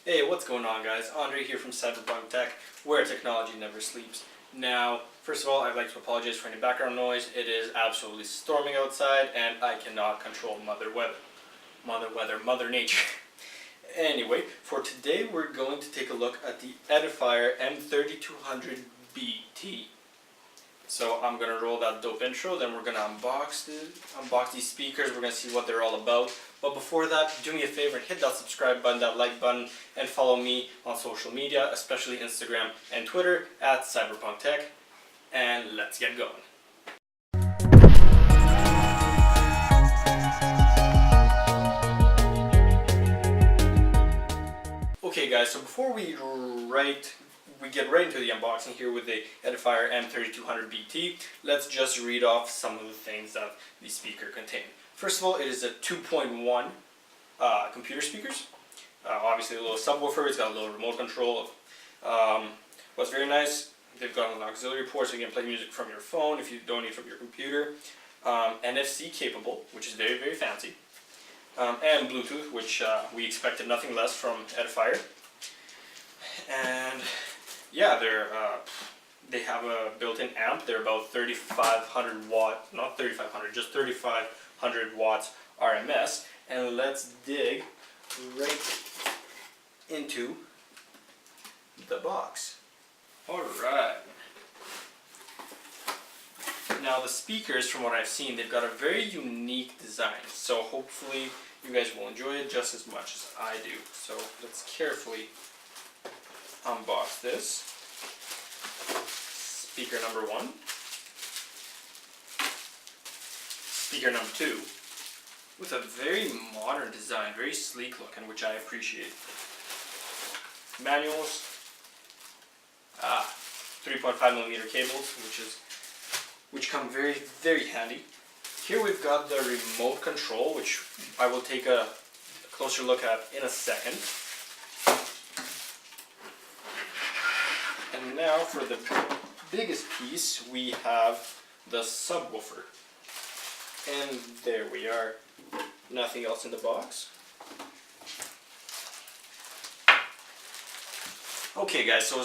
Hey, what's going on, guys? Andre here from Cyberpunk Tech, where technology never sleeps. Now, first of all, I'd like to apologize for any background noise. It is absolutely storming outside, and I cannot control Mother Nature. Anyway, for today, we're going to take a look at the Edifier M3200BT. So I'm going to roll that dope intro, then we're going to unbox these speakers, we're going to see what they're all about. But before that, do me a favor and hit that subscribe button, that like button, and follow me on social media, especially Instagram and Twitter at Cyberpunk Tech. And let's get going. Okay guys, so before we get right into the unboxing here with the Edifier M3200BT, let's just read off some of the things that the speaker contains. First of all, it is a 2.1 computer speakers. Obviously a little subwoofer, it's got a little remote control. What's very nice, they've got an auxiliary port so you can play music from your phone if you don't need it from your computer. NFC capable, which is very, very fancy. And Bluetooth, which we expected nothing less from Edifier. And yeah, they have a built-in amp. They're about 3,500 watt, not 3,500, just 3,500 watts RMS. And let's dig right into the box. Alright. Now the speakers, from what I've seen, they've got a very unique design. So hopefully you guys will enjoy it just as much as I do. So let's carefully unbox this. Speaker number 1. Speaker number 2. With a very modern design, very sleek look, and which I appreciate. Manuals. 3.5mm cables, which come very, very handy. Here we've got the remote control, which I will take a closer look at in a second. And now for the biggest piece, we have the subwoofer. And there we are. Nothing else in the box. Okay guys, so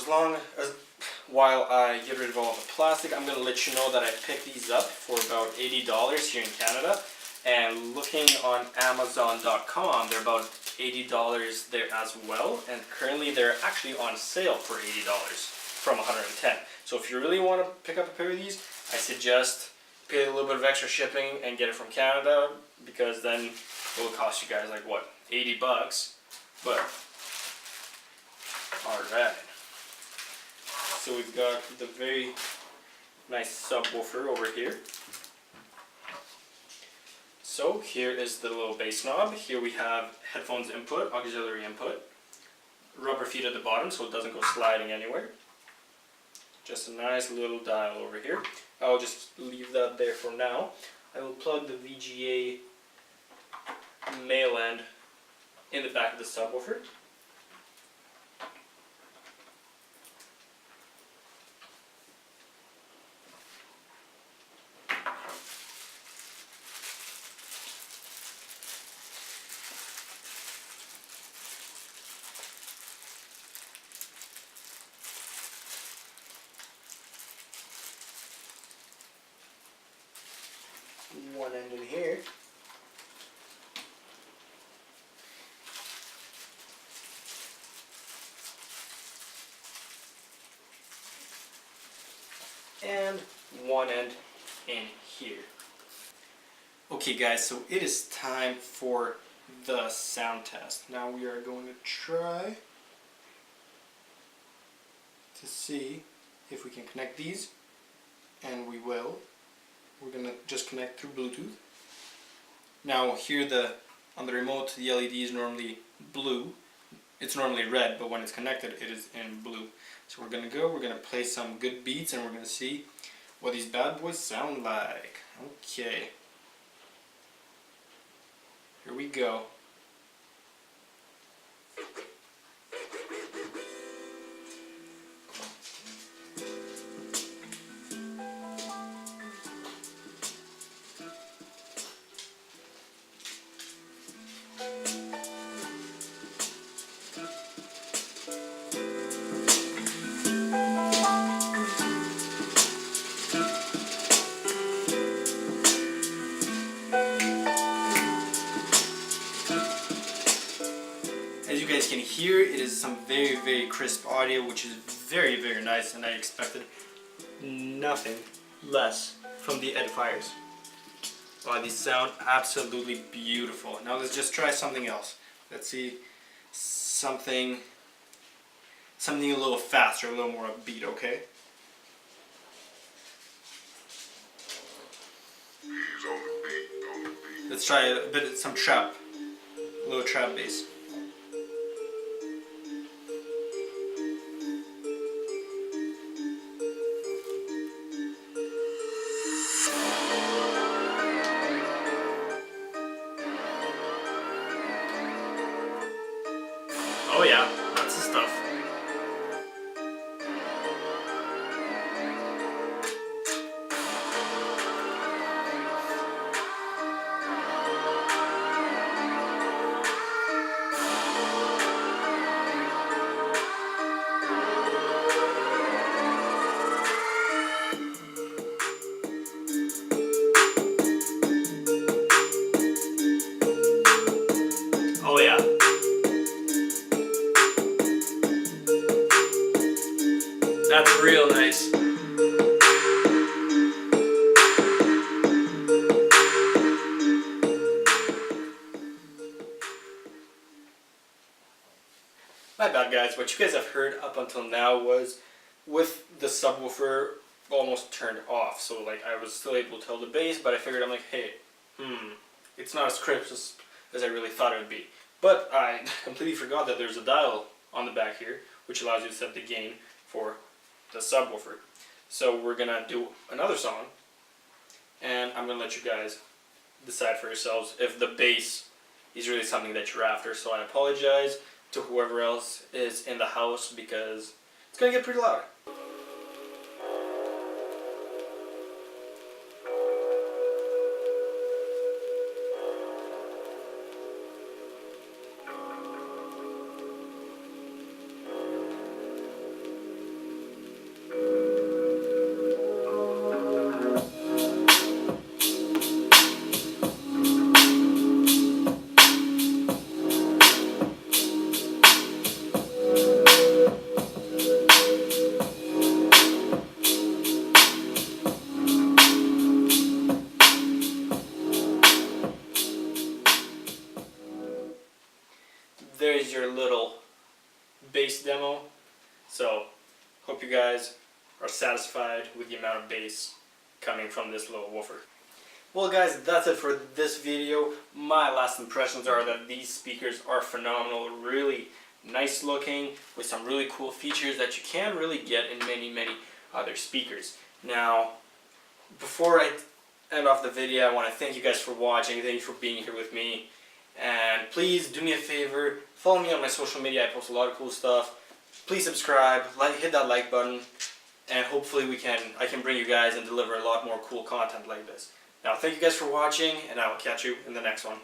while I get rid of all the plastic, I'm going to let you know that I picked these up for about $80 here in Canada. And looking on Amazon.com, they're about $80 there as well. And currently they're actually on sale for $80 from $110. So if you really want to pick up a pair of these, I suggest pay a little bit of extra shipping and get it from Canada, because then it will cost you guys like what, 80 bucks. But alright. So we've got the very nice subwoofer over here. So here is the little bass knob. Here we have headphones input, auxiliary input. Rubber feet at the bottom so it doesn't go sliding anywhere. Just a nice little dial over here. I'll just leave that there for now. I will plug the VGA male end in the back of the subwoofer. One end in here. And one end in here. Okay guys, so it is time for the sound test. Now we are going to try to see if we can connect these, and we will. We're going to just connect through Bluetooth. Now here on the remote, the LED is normally blue. It's normally red, but when it's connected it is in blue. So we're going to play some good beats, and we're going to see what these bad boys sound like. Okay. Here we go. As you guys can hear, it is some very, very crisp audio, which is very, very nice, and I expected nothing less from the Edifiers. Wow, these sound absolutely beautiful. Now let's just try something else. Let's see something a little faster, a little more upbeat, okay? Let's try a bit, some trap, a little trap bass. Oh yeah, that's the stuff. Oh yeah. That's real nice. My bad guys, what you guys have heard up until now was with the subwoofer almost turned off. So like I was still able to tell the bass, but I figured I'm like, hey, it's not as crisp as I really thought it would be. But I completely forgot that there's a dial on the back here, which allows you to set the gain for the subwoofer. So we're gonna do another song, and I'm gonna let you guys decide for yourselves if the bass is really something that you're after. So I apologize to whoever else is in the house because it's gonna get pretty loud. There's your little bass demo. So hope you guys are satisfied with the amount of bass coming from this little woofer. Well guys, that's it for this video. My last impressions are that these speakers are phenomenal, really nice looking, with some really cool features that you can't really get in many other speakers. Now, before I end off the video, I want to thank you guys for watching, thank you for being here with me. And please do me a favor, follow me on my social media. I post a lot of cool stuff. Please subscribe, hit that like button, and hopefully I can bring you guys and deliver a lot more cool content like this. Now thank you guys for watching, and I will catch you in the next one.